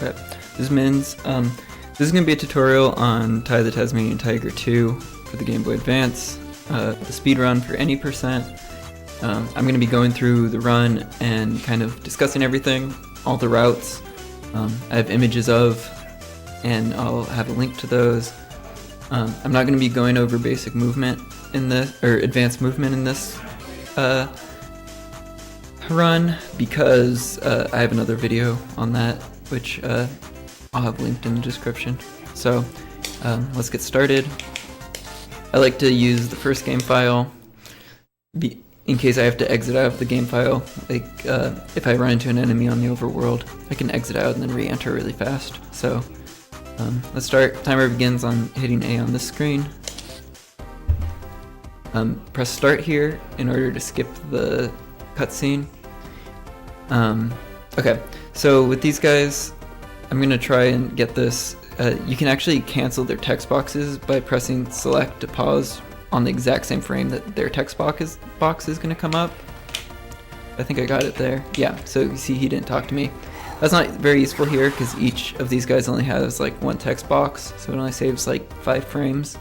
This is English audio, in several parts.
Okay, this is Mins. This is going to be a tutorial on Ty the Tasmanian Tiger 2 for the Game Boy Advance, the speedrun for any percent. I'm going to be going through the run and kind of discussing everything, all the routes. I have images of, and I'll have a link to those. I'm not going to be going over basic movement in this, or advanced movement in this run, because I have another video on that, which I'll have linked in the description. So let's get started. I like to use the first game file in case I have to exit out of the game file. Like if I run into an enemy on the overworld, I can exit out and then re-enter really fast. So let's start. Timer begins on hitting A on this screen. Press start here in order to skip the cutscene. Okay, so with these guys, I'm going to try and get this. You can actually cancel their text boxes by pressing select to pause on the exact same frame that their text box is going to come up. I think I got it there. Yeah, so you see he didn't talk to me. That's not very useful here because each of these guys only has like one text box, so it only saves like 5 frames.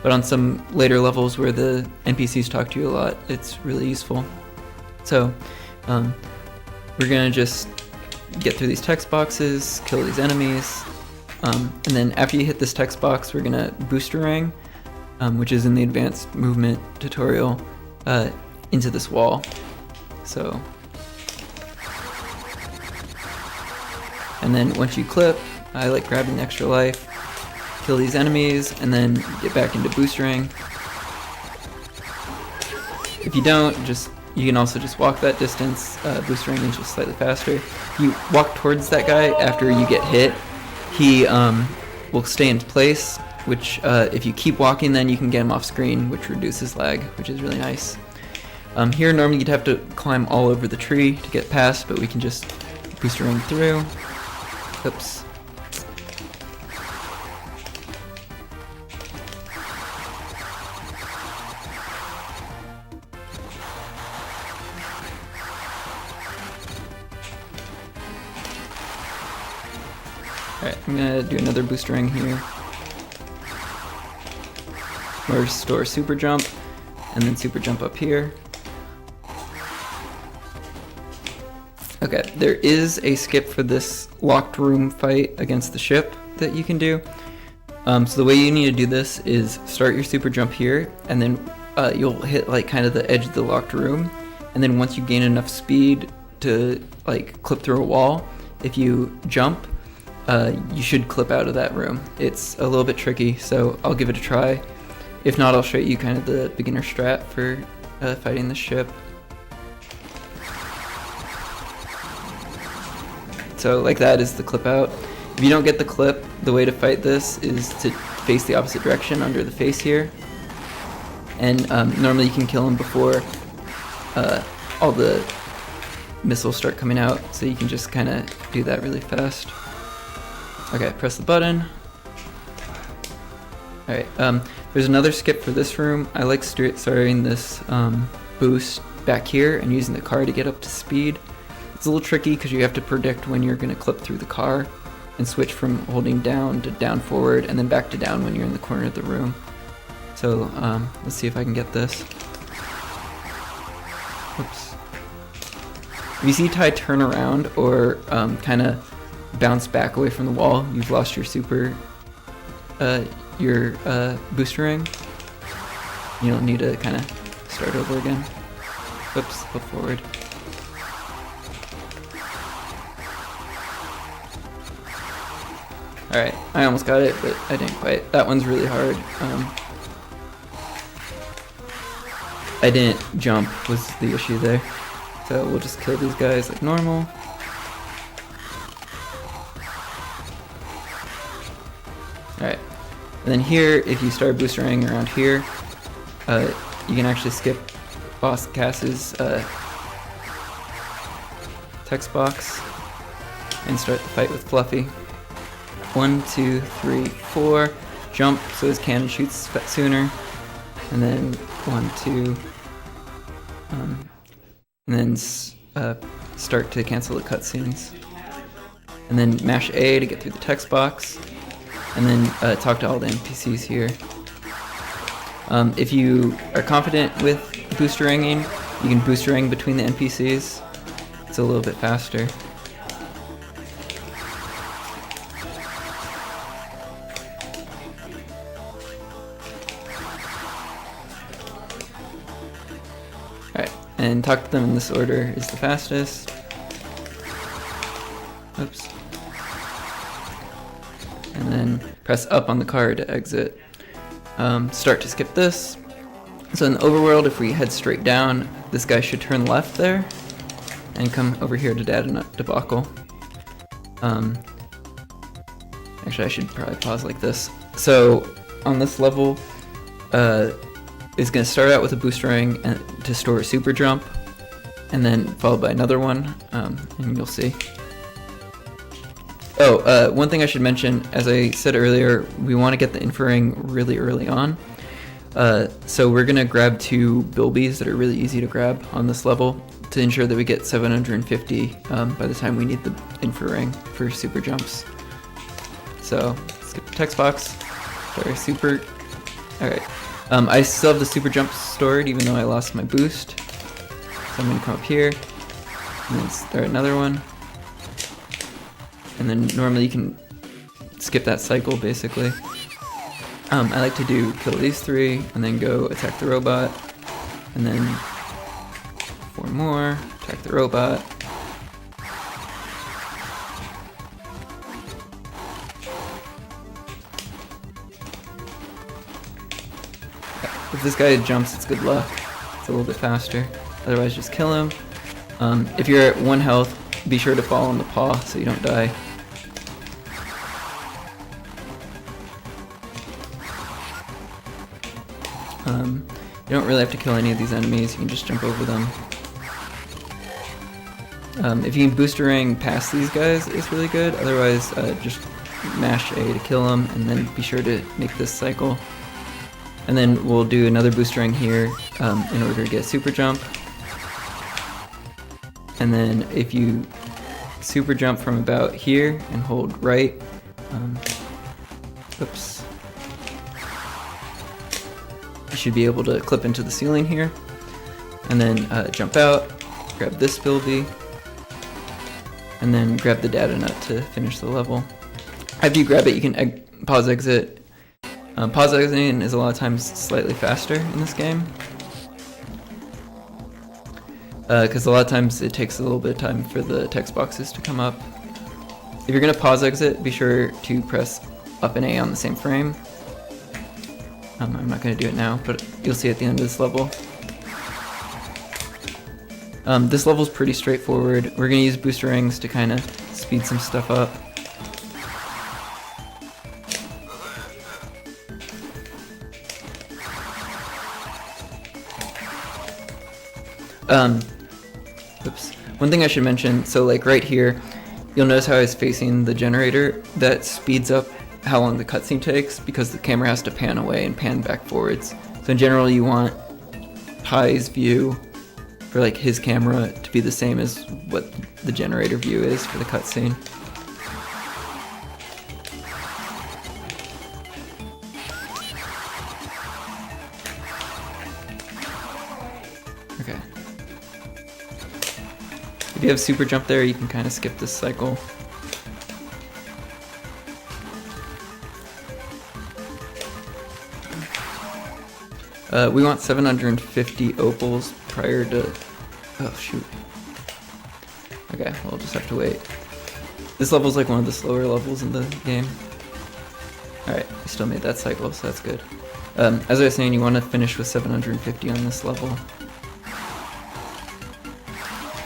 But on some later levels where the NPCs talk to you a lot, it's really useful. So we're going to just get through these text boxes, kill these enemies, and then after you hit this text box, we're gonna boosterang, which is in the advanced movement tutorial, into this wall. So, and then once you clip, I like grabbing the extra life, kill these enemies, and then get back into boosterang. If you don't, you can also just walk that distance. Boosterang is just slightly faster. If you walk towards that guy after you get hit, he will stay in place, which if you keep walking, then you can get him off screen, which reduces lag, which is really nice. Here normally you'd have to climb all over the tree to get past, but we can just boosterang through. Oops. Alright, I'm gonna do another boosterang here. Or store super jump, and then super jump up here. Okay, there is a skip for this locked room fight against the ship that you can do. So the way you need to do this is start your super jump here, and then you'll hit like kind of the edge of the locked room, and then once you gain enough speed to like clip through a wall, if you jump, you should clip out of that room. It's a little bit tricky, so I'll give it a try. If not, I'll show you kind of the beginner strat for fighting the ship. So like that is the clip out. If you don't get the clip, the way to fight this is to face the opposite direction under the face here. And normally you can kill him before all the missiles start coming out, so you can just kind of do that really fast. Okay, press the button. Alright, there's another skip for this room. I like starting this boost back here and using the car to get up to speed. It's a little tricky because you have to predict when you're going to clip through the car and switch from holding down to down forward and then back to down when you're in the corner of the room. So let's see if I can get this. Oops. If you see Ty turn around or kind of bounce back away from the wall, you've lost your super, your boosterang. You don't need to kind of start over again. Oops, go forward. Alright, I almost got it, but I didn't quite. That one's really hard. I didn't jump was the issue there. So we'll just kill these guys like normal. Alright, and then here, if you start boosterang around here, you can actually skip Boss Cass's text box and start the fight with Fluffy. 1, 2, 3, 4, jump so his cannon shoots sooner, and then 1, 2, and then start to cancel the cutscenes. and then mash A to get through the text box, and then talk to all the NPCs here. If you are confident with boosteranging, you can boosterang between the NPCs. It's a little bit faster. Alright, and talk to them in this order is the fastest. Oops. And then press up on the card to exit. Start to skip this. So in the overworld, if we head straight down, this guy should turn left there and come over here to Data Debacle. Actually, I should probably pause like this. So on this level, is going to start out with a boosterang and to store a super jump, and then followed by another one, and you'll see. Oh, one thing I should mention, as I said earlier, we want to get the inferring really early on. So we're going to grab 2 bilbies that are really easy to grab on this level to ensure that we get 750 by the time we need the inferring for super jumps. So, skip the text box. Sorry, super. Alright. I still have the super jump stored even though I lost my boost. So I'm going to come up here and then start another one. And then normally you can skip that cycle basically. I like to do kill these 3 and then go attack the robot, and then 4 more, attack the robot. If this guy jumps, it's good luck. It's a little bit faster. Otherwise, just kill him. If you're at 1 health, be sure to fall on the paw so you don't die. You don't really have to kill any of these enemies, you can just jump over them. If you can boosterang past these guys, it's really good. Otherwise, just mash A to kill them, and then be sure to make this cycle. And then we'll do another boosterang here in order to get super jump. And then if you super jump from about here and hold right, oops. You should be able to clip into the ceiling here, and then jump out, grab this bilby, and then grab the data nut to finish the level. After you grab it, you can pause exit. Pause exiting is a lot of times slightly faster in this game, because a lot of times it takes a little bit of time for the text boxes to come up. If you're going to pause exit, be sure to press up and A on the same frame. I'm not going to do it now, but you'll see at the end of this level. This level's pretty straightforward. We're going to use boosterangs to kind of speed some stuff up. Oops. One thing I should mention, so like right here, you'll notice how I was facing the generator. That speeds up how long the cutscene takes because the camera has to pan away and pan back forwards. So in general, you want Pi's view for like his camera to be the same as what the generator view is for the cutscene. Okay. If you have super jump there, you can kind of skip this cycle. We want 750 opals prior to... Oh, shoot. Okay, we'll just have to wait. This level's like one of the slower levels in the game. Alright, we still made that cycle, so that's good. As I was saying, you want to finish with 750 on this level.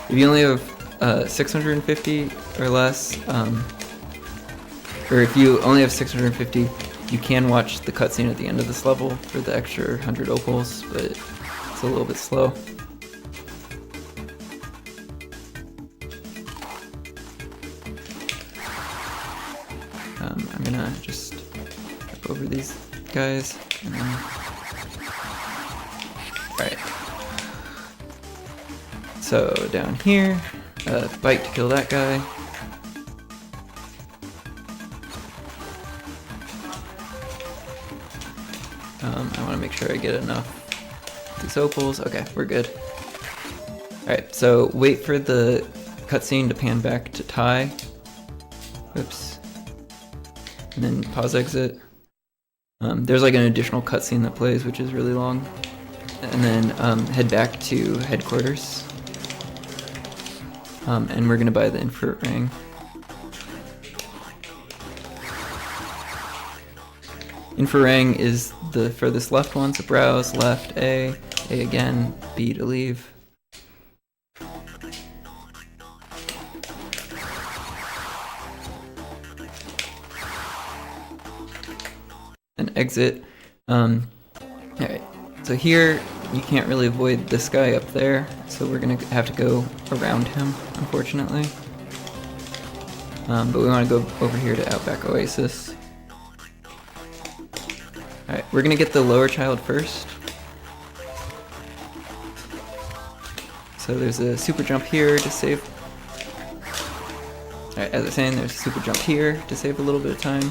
If you only have 650 or less, or if you only have 650, you can watch the cutscene at the end of this level for the extra 100 opals, but it's a little bit slow. I'm gonna just step over these guys, and then... Alright. So down here, bite to kill that guy. I want to make sure I get enough of these opals. Okay, we're good. Alright, so wait for the cutscene to pan back to Ty. Oops. And then pause exit. There's like an additional cutscene that plays, which is really long. And then head back to headquarters. And we're gonna buy the infrared ring. Infraring is the furthest left one, so browse, left, A again, B to leave. And exit. Alright, so here you can't really avoid this guy up there, so we're gonna have to go around him, unfortunately. But we want to go over here to Outback Oasis. Alright, we're gonna get the lower child first. So there's a super jump here to save. Alright, as I was saying, there's a super jump here to save a little bit of time.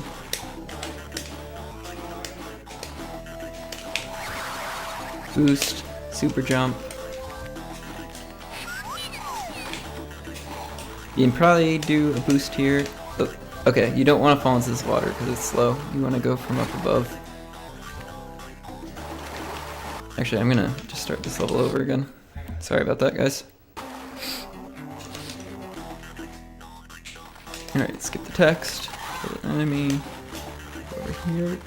Boost, super jump. You can probably do a boost here. Oh, okay, you don't want to fall into this water because it's slow. You want to go from up above. Actually, I'm gonna just start this level over again. Sorry about that, guys. Alright, skip the text. Kill the enemy. Over here.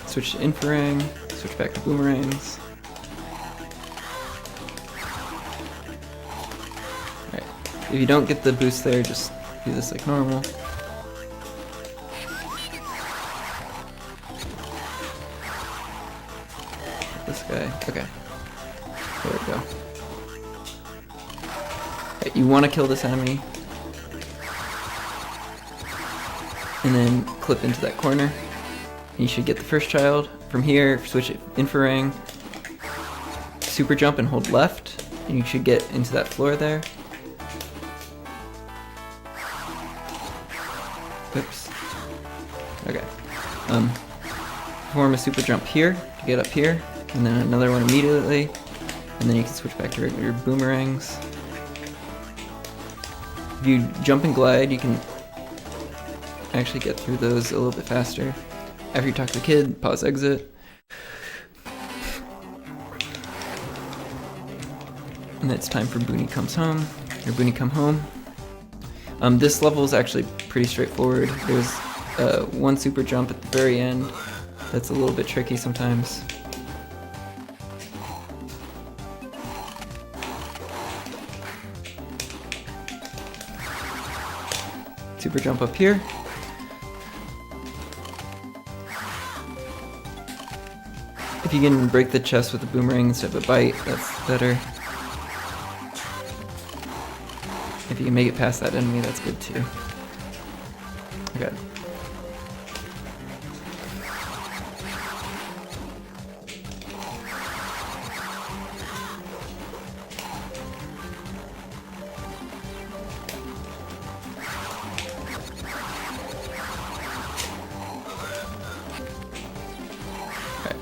Switch to Inferang. Switch back to boomerangs. Alright, if you don't get the boost there, just do this like normal. This guy, okay. There we go. Right, you want to kill this enemy. And then clip into that corner. You should get the first child. From here, switch it Inferang. Super jump and hold left. And you should get into that floor there. Oops. Okay. Perform a super jump here to get up here. And then another one immediately. And then you can switch back to regular boomerangs. If you jump and glide, you can actually get through those a little bit faster. After you talk to the kid, pause exit. And it's time for Boonie comes home. Or Boonie come home. This level is actually pretty straightforward. There's one super jump at the very end that's a little bit tricky sometimes. Super jump up here. If you can break the chest with a boomerang instead of a bite, that's better. If you can make it past that enemy, that's good too. Okay.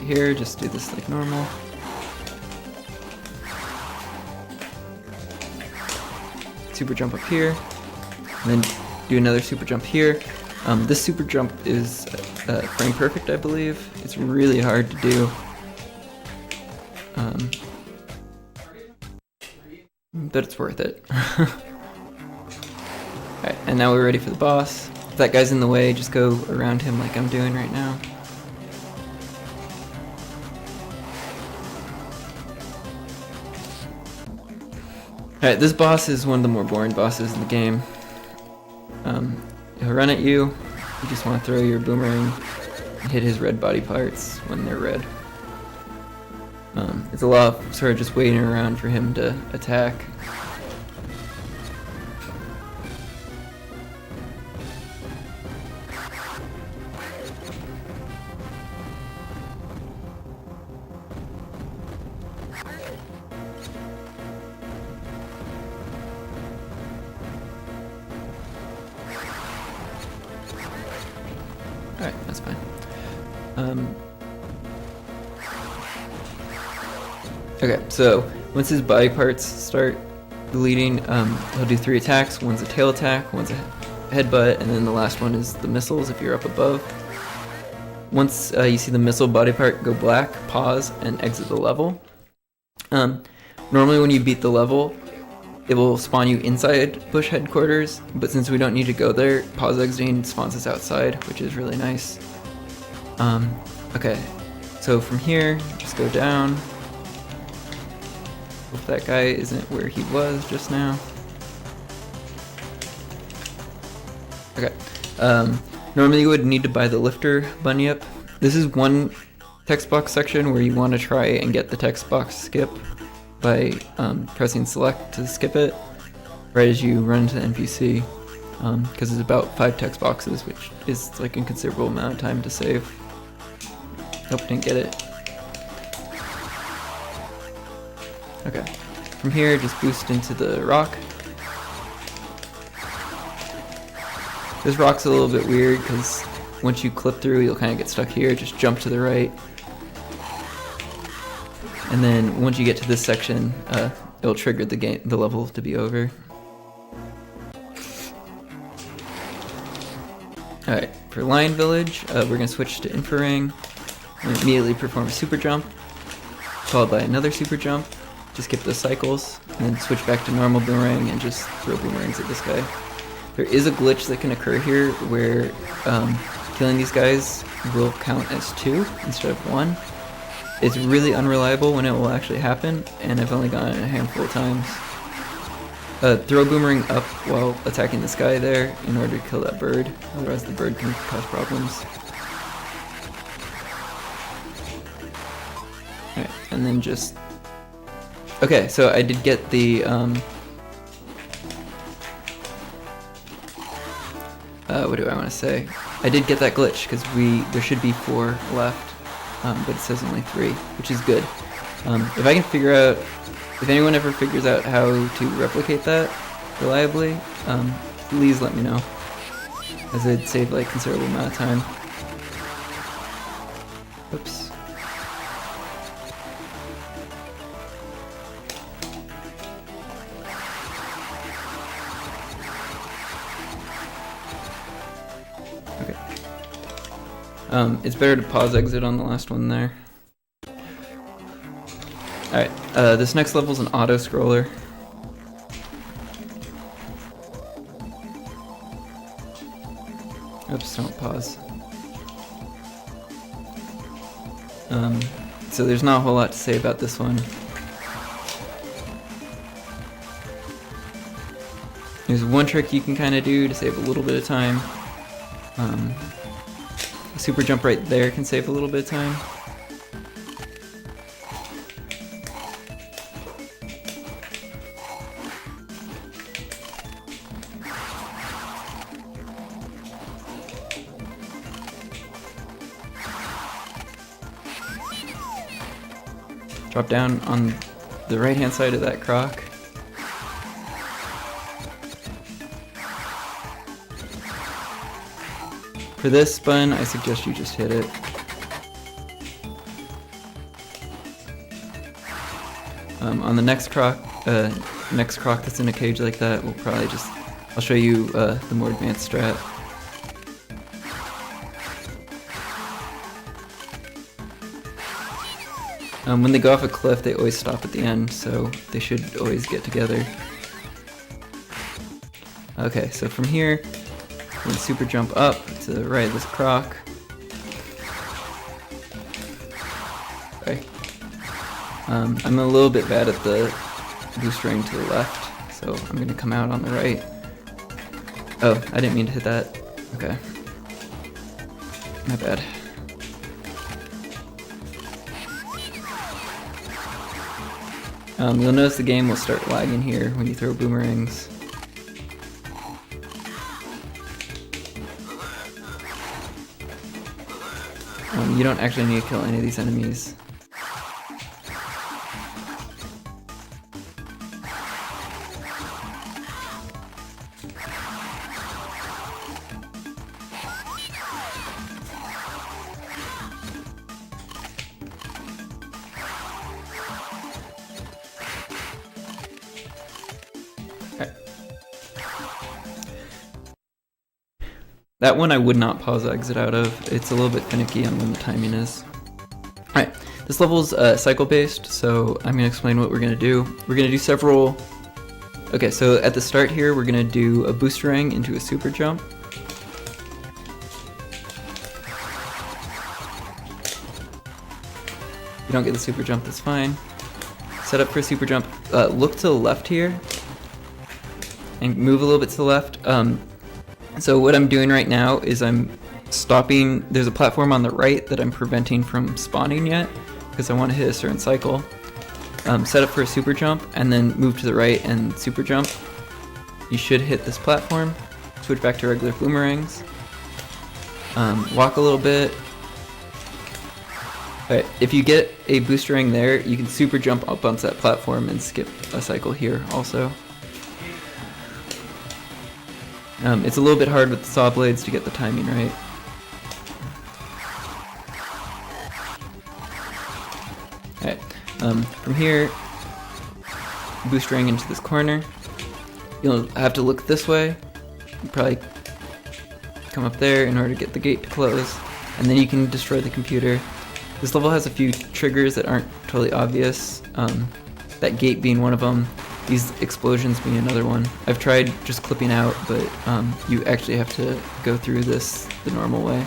Here, just do this like normal. Super jump up here, and then do another super jump here. This super jump is frame perfect, I believe. It's really hard to do. But it's worth it. Alright, and now we're ready for the boss. If that guy's in the way, just go around him like I'm doing right now. Alright, this boss is one of the more boring bosses in the game. He'll run at you. You just want to throw your boomerang and hit his red body parts when they're red. It's a lot of sort of just waiting around for him to attack. That's fine. Okay, so once his body parts start bleeding, he'll do 3 attacks. One's a tail attack, one's a headbutt, and then the last one is the missiles if you're up above. Once you see the missile body part go black, pause and exit the level. Normally when you beat the level, it will spawn you inside Bush headquarters, but since we don't need to go there, pause exiting spawns us outside, which is really nice. Okay, so from here, just go down. Hope that guy isn't where he was just now. Okay, normally you would need to buy the lifter bunny up. This is one text box section where you want to try and get the text box skip by pressing select to skip it right as you run to the NPC, because it's about 5 text boxes, which is like a considerable amount of time to save. Nope, didn't get it. Okay, from here just boost into the rock. This rock's a little bit weird because once you clip through, you'll kind of get stuck here. Just jump to the right. And then once you get to this section, it'll trigger the level to be over. Alright, for Lion Village, we're going to switch to Infraring and immediately perform a super jump, followed by another super jump to skip the cycles, and then switch back to normal boomerang and just throw boomerangs at this guy. There is a glitch that can occur here where killing these guys will count as 2 instead of 1. It's really unreliable when it will actually happen, and I've only gotten it a handful of times. Throw boomerang up while attacking this guy there in order to kill that bird, otherwise the bird can cause problems. Alright, and then just... Okay, so I did get the... what do I want to say? I did get that glitch, because there should be 4 left. But it says only 3, which is good. If I can figure out, if anyone ever figures out how to replicate that reliably, please let me know, as it'd save like considerable amount of time. Oops. Okay. It's better to pause exit on the last one there. Alright, this next level is an auto scroller. Oops, don't pause. So there's not a whole lot to say about this one. There's one trick you can kind of do to save a little bit of time. A super jump right there can save a little bit of time. Drop down on the right hand side of that croc. For this spun, I suggest you just hit it. On the next croc that's in a cage like that, we'll probably just... I'll show you the more advanced strat. When they go off a cliff, they always stop at the end, so they should always get together. Okay, so from here, we're gonna super jump up to the right of this croc. Okay. I'm a little bit bad at the boostering to the left, so I'm gonna come out on the right. Oh, I didn't mean to hit that. Okay. My bad. You'll notice the game will start lagging here when you throw boomerangs. You don't actually need to kill any of these enemies. That one I would not pause exit out of. It's a little bit finicky on when the timing is. Alright, this level's cycle based, so I'm going to explain what we're going to do. We're going to do several... Okay, so at the start here, we're going to do a boosterang into a super jump. If you don't get the super jump, that's fine. Set up for a super jump. Look to the left here and move a little bit to the left. So what I'm doing right now is I'm stopping. There's a platform on the right that I'm preventing from spawning yet because I want to hit a certain cycle. Set up for a super jump and then move to the right and super jump. You should hit this platform. Switch back to regular boomerangs. Walk a little bit. Alright, if you get a boosterang there, you can super jump up onto that platform and skip a cycle here also. It's a little bit hard with the saw blades to get the timing right. Alright, from here, boosterang into this corner. You'll have to look this way. You probably come up there in order to get the gate to close, and then you can destroy the computer. This level has a few triggers that aren't totally obvious, that gate being one of them. These explosions being another one. I've tried just clipping out, but you actually have to go through this the normal way.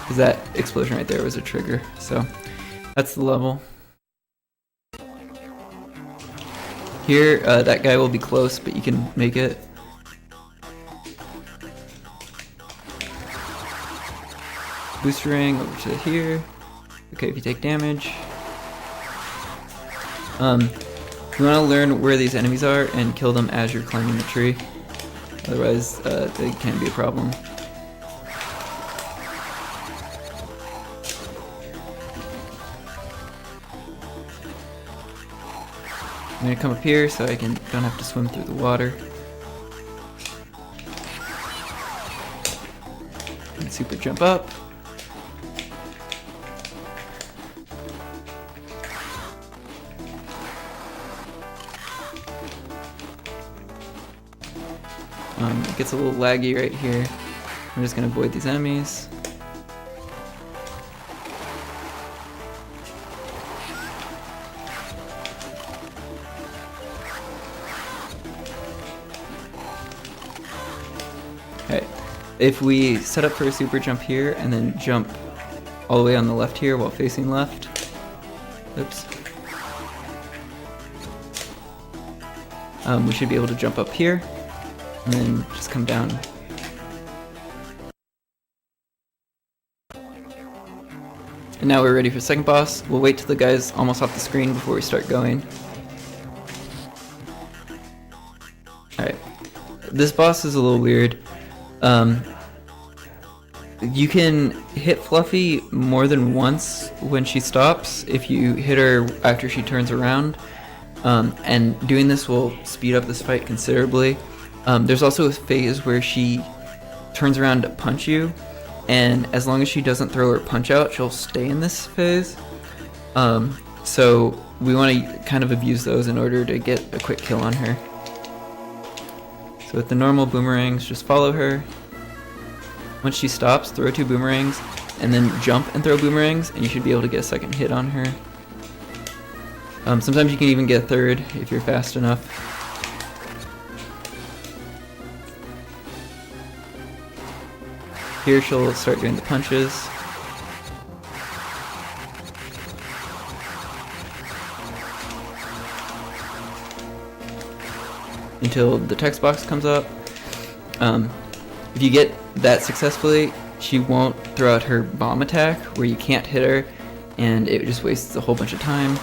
Because that explosion right there was a trigger. So that's the level. Here, that guy will be close, but you can make it. Boosterang over to here. Okay, if you take damage. You want to learn where these enemies are and kill them as you're climbing the tree. Otherwise, they can be a problem. I'm going to come up here so I don't have to swim through the water. And super jump up. It gets a little laggy right here. I'm just going to avoid these enemies. Alright, if we set up for a super jump here and then jump all the way on the left here while facing left. Oops. We should be able to jump up here. And then just come down. And now we're ready for the second boss. We'll wait till the guy's almost off the screen before we start going. Alright. This boss is a little weird. You can hit Fluffy more than once when she stops if you hit her after she turns around. And doing this will speed up this fight considerably. There's also a phase where she turns around to punch you, and as long as she doesn't throw her punch out, she'll stay in this phase. So we want to kind of abuse those in order to get a quick kill on her. So with the normal boomerangs, just follow her. Once she stops, throw 2 boomerangs, and then jump and throw boomerangs, and you should be able to get a second hit on her. Sometimes you can even get a third if you're fast enough. Here she'll start doing the punches. Until the text box comes up. If you get that successfully, she won't throw out her bomb attack where you can't hit her and it just wastes a whole bunch of time.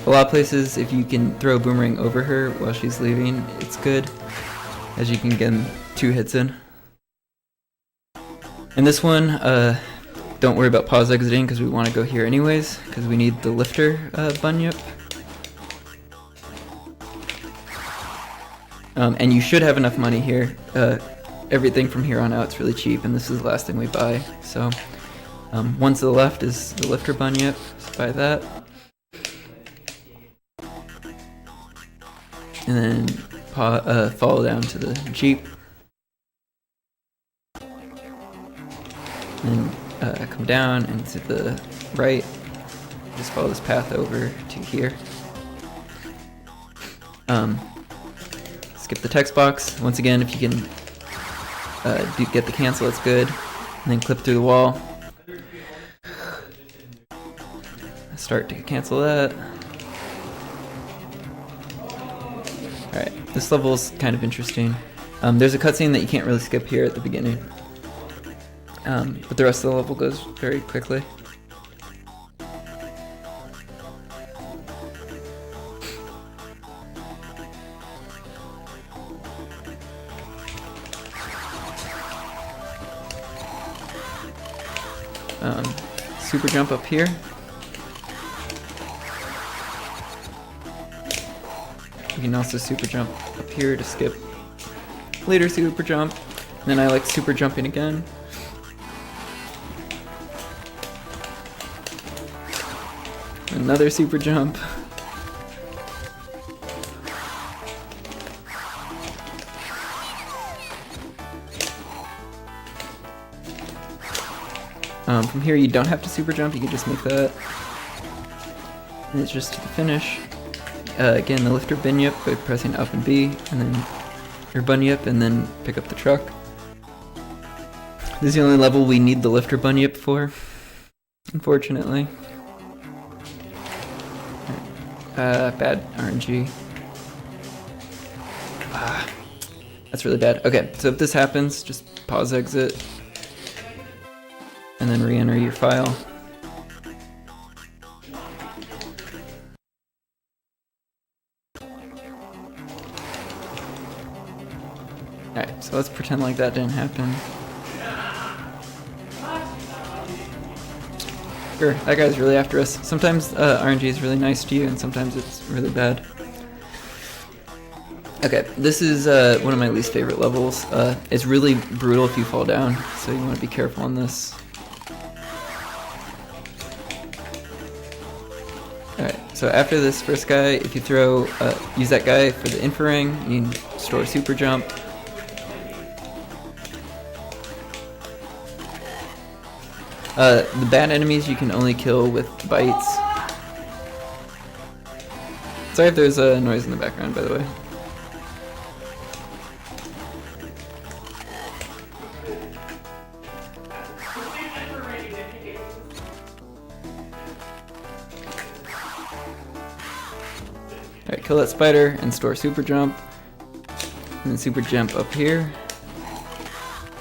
A lot of places, if you can throw a boomerang over her while she's leaving, it's good, as you can get 2 hits in. And this one, don't worry about pause exiting because we want to go here anyways, because we need the lifter bunyip. And you should have enough money here. Everything from here on out is really cheap, and this is the last thing we buy. So One to the left is the lifter bunyip, so buy that. And then follow down to the Jeep. And come down and to the right. Just follow this path over to here. Skip the text box. Once again, if you can get the cancel, that's good. And then clip through the wall. Start to cancel that. Alright, this level is kind of interesting. There's a cutscene that you can't really skip here at the beginning. But the rest of the level goes very quickly. Super jump up here. You can also super jump up here to skip later super jump. And then I like super jumping again. Another super jump. From here you don't have to super jump, you can just make that. And it's just to the finish. Again, the lifter bunyip by pressing up and B, and then your bunyip, and then pick up the truck. This is the only level we need the lifter bunyip for, unfortunately. Bad RNG. That's really bad. Okay, so if this happens, just pause exit. And then re-enter your file. Alright, so let's pretend like that didn't happen. Sure, that guy's really after us. Sometimes RNG is really nice to you, and sometimes it's really bad. Okay, this is one of my least favorite levels. It's really brutal if you fall down, so you want to be careful on this. Alright, so after this first guy, if you throw, use that guy for the infraring, you can store super jump. The bad enemies you can only kill with bites. Sorry if there's a noise in the background, by the way. Alright, kill that spider and store super jump. And then super jump up here.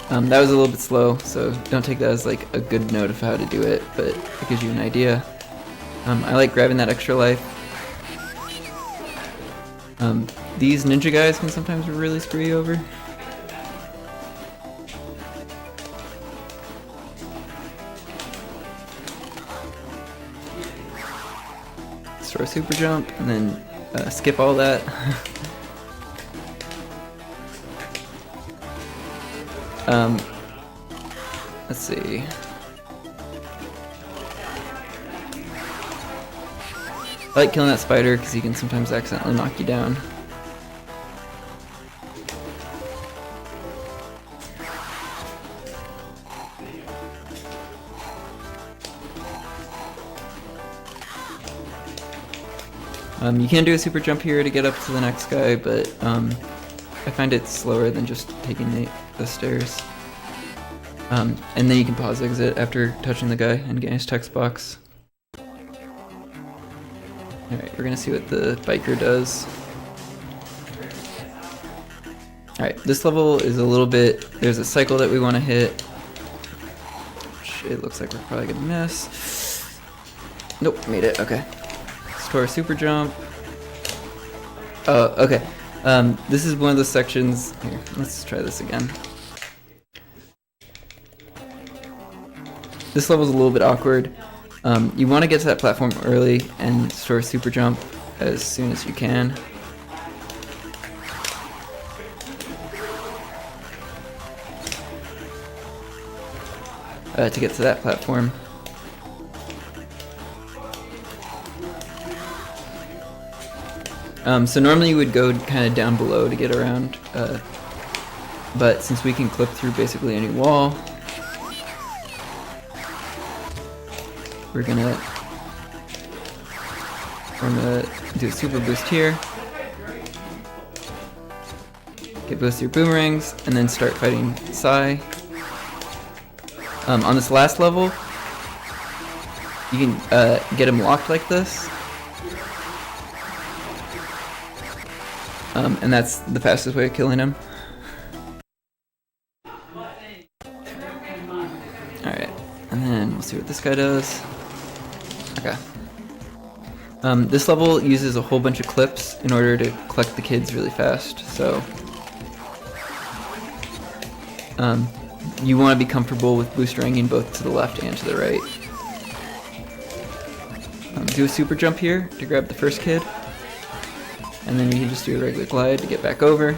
That was a little bit slow, so don't take that as like a good note of how to do it, but it gives you an idea. I like grabbing that extra life. These ninja guys can sometimes really screw you over. Store super jump, and then skip all that. Let's see. I like killing that spider because he can sometimes accidentally knock you down. You can do a super jump here to get up to the next guy, but I find it slower than just taking the stairs. And then you can pause exit after touching the guy and getting his text box. Alright, we're gonna see what the biker does. Alright, this level is a little bit... There's a cycle that we want to hit, which it looks like we're probably gonna miss. Nope, made it, okay. Store super jump. Oh, okay. This is one of the sections... Here, let's try this again. This level's a little bit awkward. You want to get to that platform early and store super jump as soon as you can. to get to that platform. So normally you would go kind of down below to get around, but since we can clip through basically any wall, we're gonna do a super boost here, get both your boomerangs, and then start fighting Psy. On this last level, you can get him locked like this, and that's the fastest way of killing him. Alright, and then we'll see what this guy does. Okay. This level uses a whole bunch of clips in order to collect the kids really fast, so you want to be comfortable with boosteranging both to the left and to the right. Do a super jump here to grab the first kid, and then you can just do a regular glide to get back over.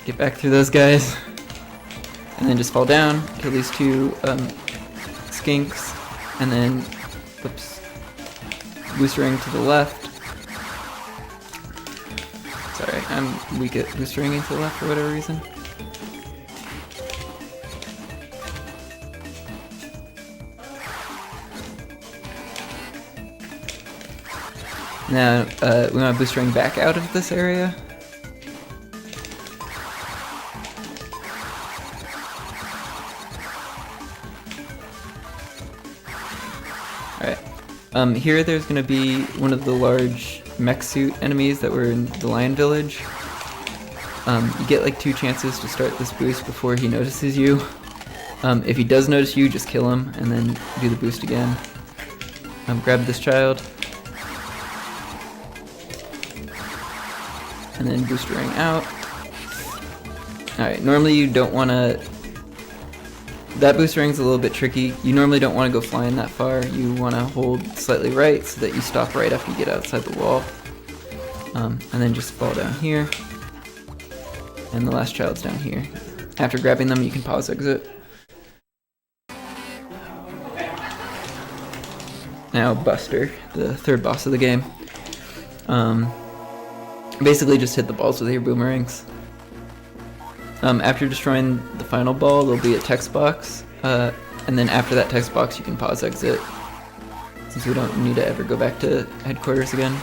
Get back through those guys, and then just fall down, kill these two skinks, and then, whoops, boostering to the left. Sorry, I'm weak at boostering to the left for whatever reason. Now, we want to boostering back out of this area. Here there's going to be one of the large mech suit enemies that were in the Lion Village. You get like 2 chances to start this boost before he notices you. If he does notice you, just kill him and then do the boost again. Grab this child. And then boostering out. Alright, normally you don't want to... That boostering's a little bit tricky. You normally don't want to go flying that far. You want to hold slightly right so that you stop right after you get outside the wall. And then just fall down here. And the last child's down here. After grabbing them, you can pause exit. Now Buster, the third boss of the game. Basically just hit the balls with your boomerangs. After destroying the final ball, there'll be a text box, and then after that text box you can pause exit, since we don't need to ever go back to headquarters again.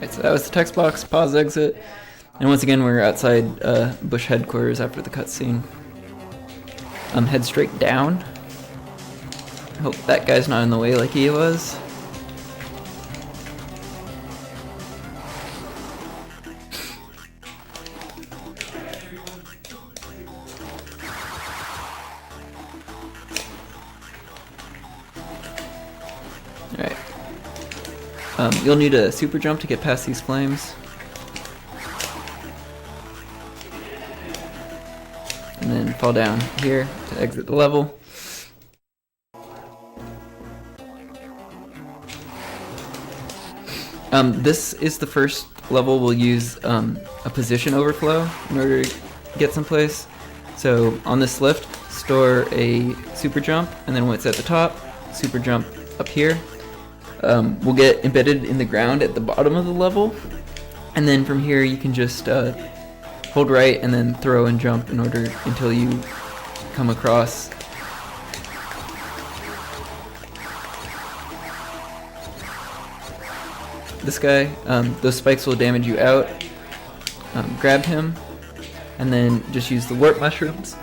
Alright, so that was the text box, pause exit, and once again we're outside Bush headquarters after the cutscene. Head straight down. I hope that guy's not in the way like he was. Alright. You'll need a super jump to get past these flames. And then fall down here to exit the level. This is the first level we'll use a position overflow in order to get someplace. So on this lift, store a super jump, and then when it's at the top, super jump up here. We'll get embedded in the ground at the bottom of the level, and then from here you can just hold right and then throw and jump in order until you come across this guy. Those spikes will damage you out. Grab him and then just use the warp mushrooms.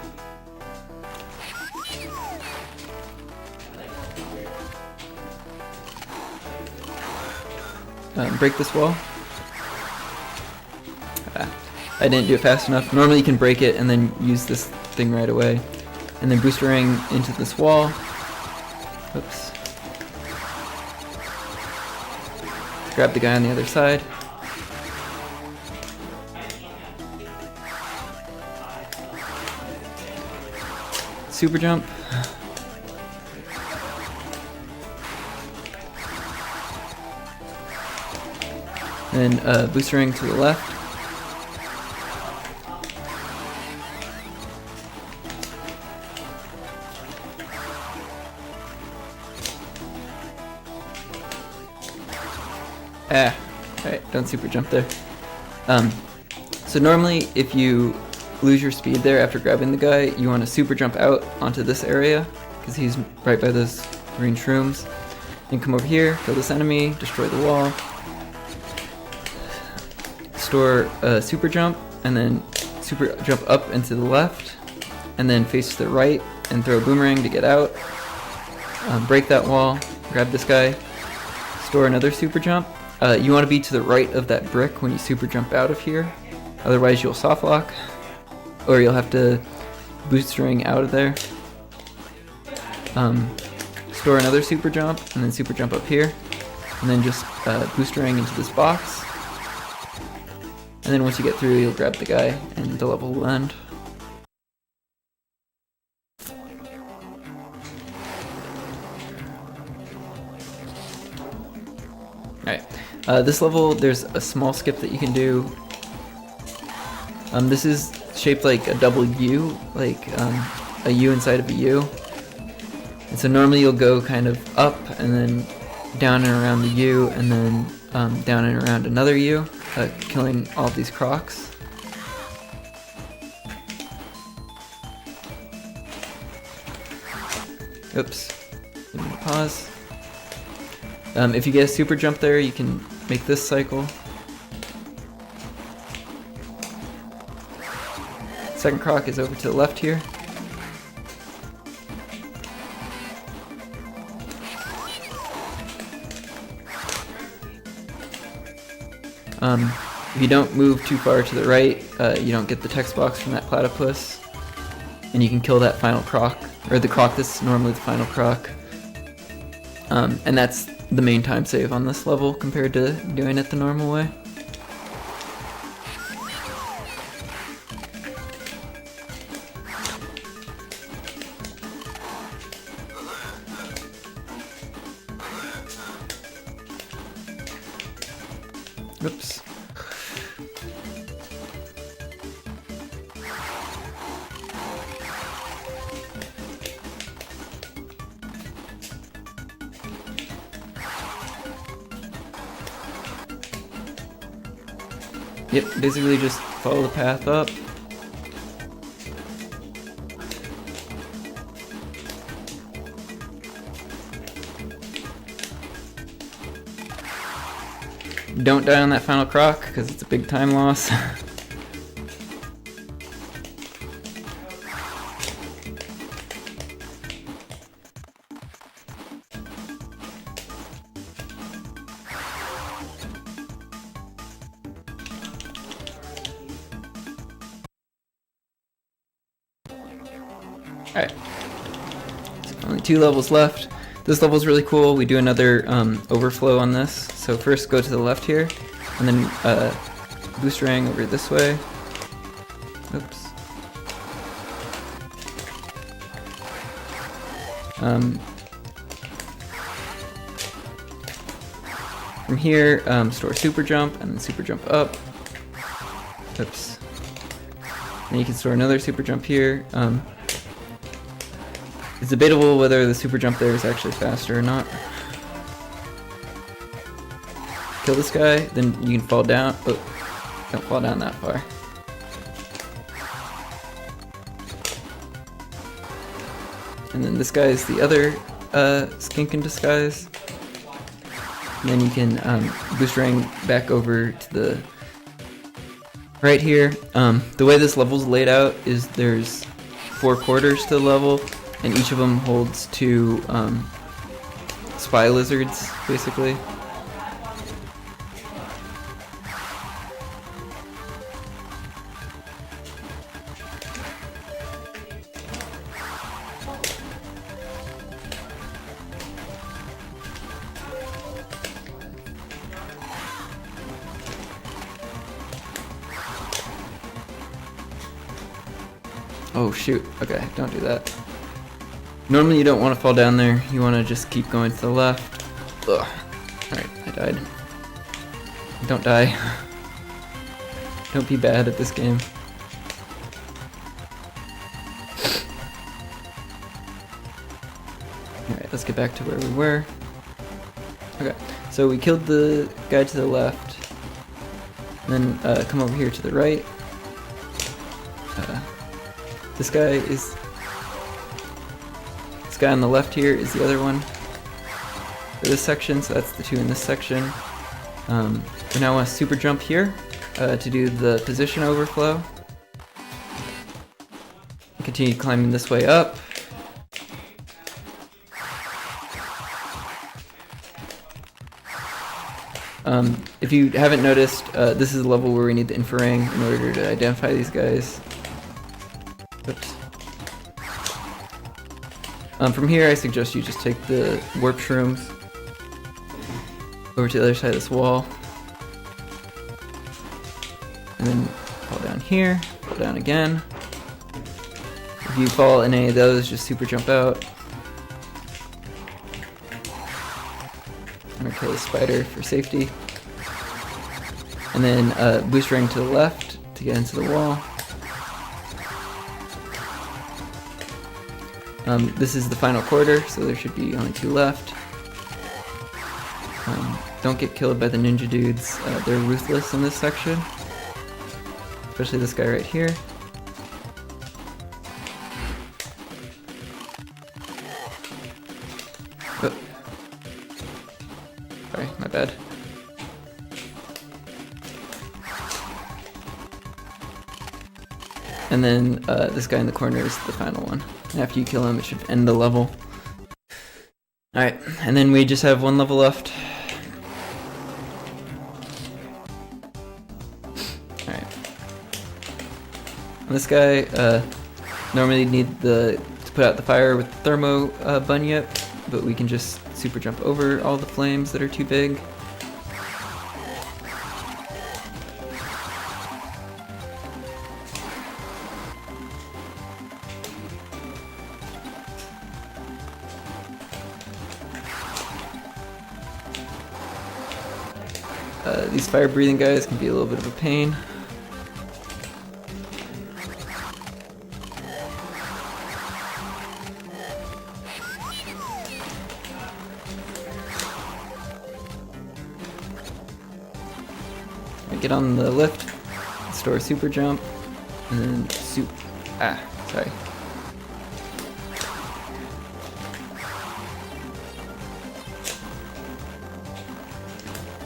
Break this wall. I didn't do it fast enough. Normally you can break it and then use this thing right away. And then boosterang into this wall. Oops. Grab the guy on the other side. Super jump. Then boosterang to the left. Alright, don't super jump there. So normally if you lose your speed there after grabbing the guy, you want to super jump out onto this area, because he's right by those green shrooms. Then come over here, kill this enemy, destroy the wall. Store a super jump, and then super jump up and to the left, and then face to the right, and throw a boomerang to get out. Break that wall, grab this guy, store another super jump. You want to be to the right of that brick when you super jump out of here, otherwise you'll soft lock, or you'll have to boosterang out of there. Store another super jump, and then super jump up here, and then just boosterang into this box. And then once you get through, you'll grab the guy, and the level will end. Alright, this level, there's a small skip that you can do. This is shaped like a double U, like a U inside of a U. And so normally you'll go kind of up, and then down and around the U, and then down and around another U, killing all of these crocs. Oops, let me pause. If you get a super jump there, you can make this cycle. Second croc is over to the left here. If you don't move too far to the right, you don't get the text box from that platypus, and you can kill that final croc, or the croc that's normally the final croc. And that's the main time save on this level compared to doing it the normal way. Oops. Yep, basically just follow the path up. Don't die on that final croc, because it's a big time loss. Alright, so only 2 levels left. This level is really cool. We do another overflow on this. So first go to the left here, and then boosterang over this way. Oops. From here, store super jump, and then super jump up. Oops. Then you can store another super jump here. It's debatable whether the super jump there is actually faster or not. Kill this guy, then you can fall down. Oh, don't fall down that far. And then this guy is the other skink in disguise. And then you can boosterang back over to the right here. The way this level's laid out is there's 4 quarters to the level, and each of them holds 2 spy lizards, basically. Oh shoot, okay, don't do that. Normally you don't want to fall down there, you want to just keep going to the left. Ugh. Alright, I died. Don't die. Don't be bad at this game. Alright, let's get back to where we were. Okay, so we killed the guy to the left. Then come over here to the right. This guy on the left here is the other one for this section, so that's the two in this section. We now want to super jump here to do the position overflow. Continue climbing this way up. If you haven't noticed, this is a level where we need the infraring in order to identify these guys. Oops. From here, I suggest you just take the warp shrooms over to the other side of this wall, and then fall down here, fall down again. If you fall in any of those, just super jump out. I'm gonna kill the spider for safety. And then boost ring to the left to get into the wall. This is the final quarter, so there should be only 2 left. Don't get killed by the ninja dudes. They're ruthless in this section. Especially this guy right here. Oh. Sorry, my bad. And then this guy in the corner is the final one. And after you kill him, it should end the level. Alright, and then we just have 1 level left. Alright. This guy, normally need to put out the fire with the thermo bunyip, but we can just super jump over all the flames that are too big. These fire-breathing guys can be a little bit of a pain. I get on the lift, store super jump, and then sorry.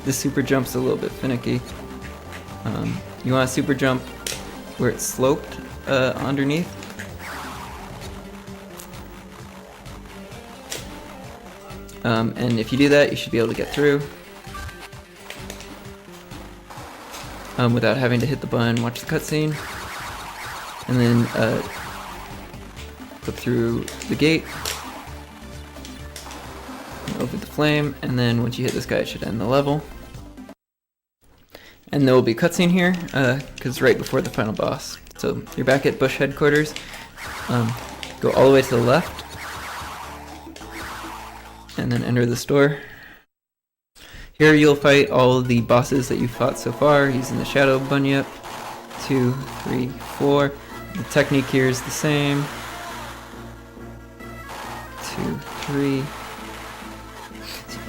This super jump's a little bit finicky. You want to super jump where it's sloped underneath. And if you do that, you should be able to get through without having to hit the button, watch the cutscene, and then flip through the gate, and open the flame, and then once you hit this guy, it should end the level. And there will be a cutscene here, because right before the final boss. So you're back at Bush headquarters. Go all the way to the left, and then enter the store. Here you'll fight all of the bosses that you've fought so far using the Shadow Bunyip. 2, 3, 4. The technique here is the same. 2, 3.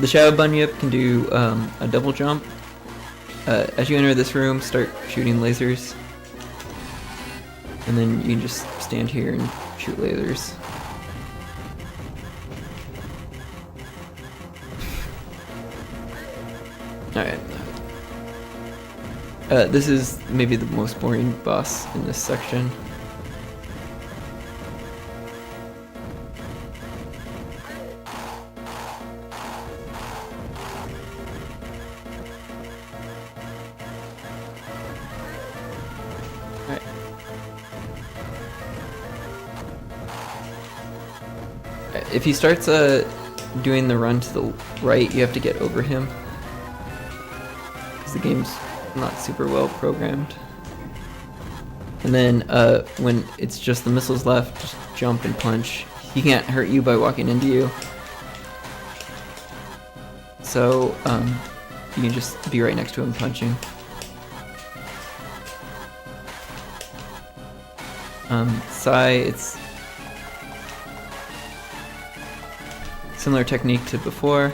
The Shadow Bunyip can do a double jump. As you enter this room, start shooting lasers. And then you can just stand here and shoot lasers. Alright. This is maybe the most boring boss in this section. If he starts doing the run to the right, you have to get over him, because the game's not super well programmed. And then when it's just the missiles left, just jump and punch. He can't hurt you by walking into you. So you can just be right next to him punching. Sai, it's similar technique to before.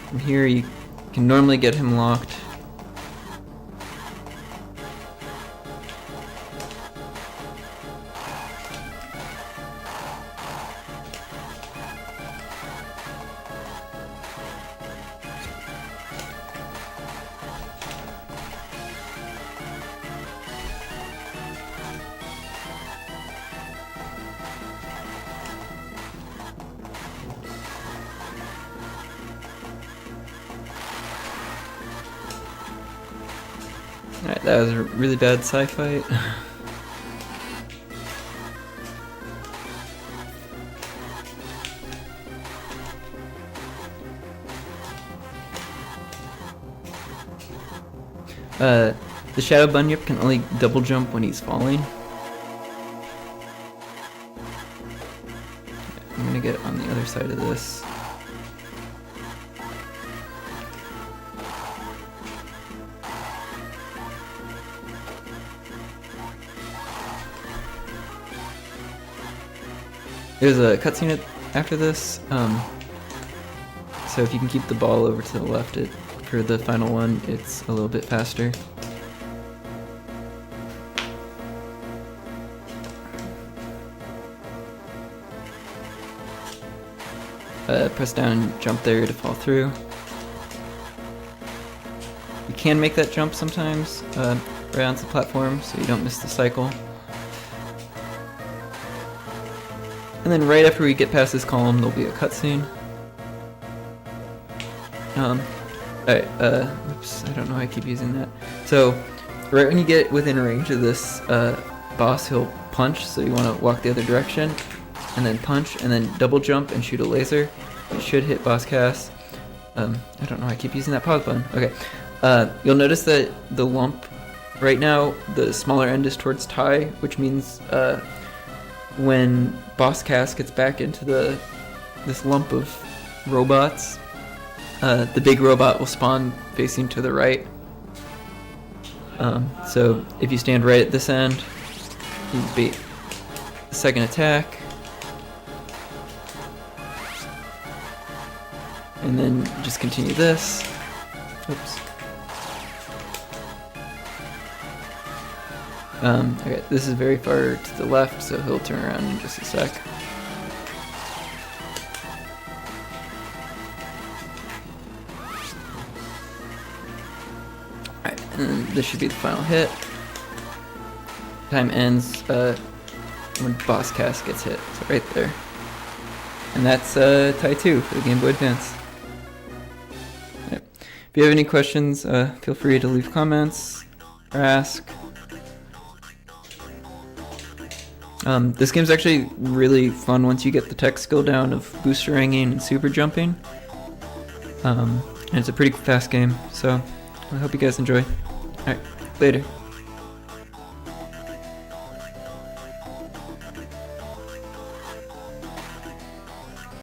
From here you can normally get him locked. Alright, that was a really bad Sai fight. The Shadow Bunyip can only double jump when he's falling. I'm gonna get on the other side of this. There's a cutscene after this, so if you can keep the ball over to the left for the final one, it's a little bit faster. Press down and jump there to fall through. You can make that jump sometimes right onto the platform so you don't miss the cycle. And then right after we get past this column, there'll be a cutscene. Alright, oops, I don't know why I keep using that. So, right when you get within range of this boss, he'll punch, so you want to walk the other direction, and then punch, and then double jump and shoot a laser. It should hit boss Cass. I don't know why I keep using that pause button. Okay, you'll notice that the lump, right now, the smaller end is towards Tai, which means when boss Cass gets back into this lump of robots, the big robot will spawn facing to the right. So if you stand right at this end, you bait the second attack, and then just continue this. Oops. Okay, this is very far to the left, so he'll turn around in just a sec. Alright, and this should be the final hit. Time ends when boss Cass gets hit, so right there. And that's Tai 2 for the Game Boy Advance. Yep. If you have any questions, feel free to leave comments or ask. This game's actually really fun once you get the tech skill down of boosteranging and super jumping. And it's a pretty fast game, so I hope you guys enjoy. Alright, later.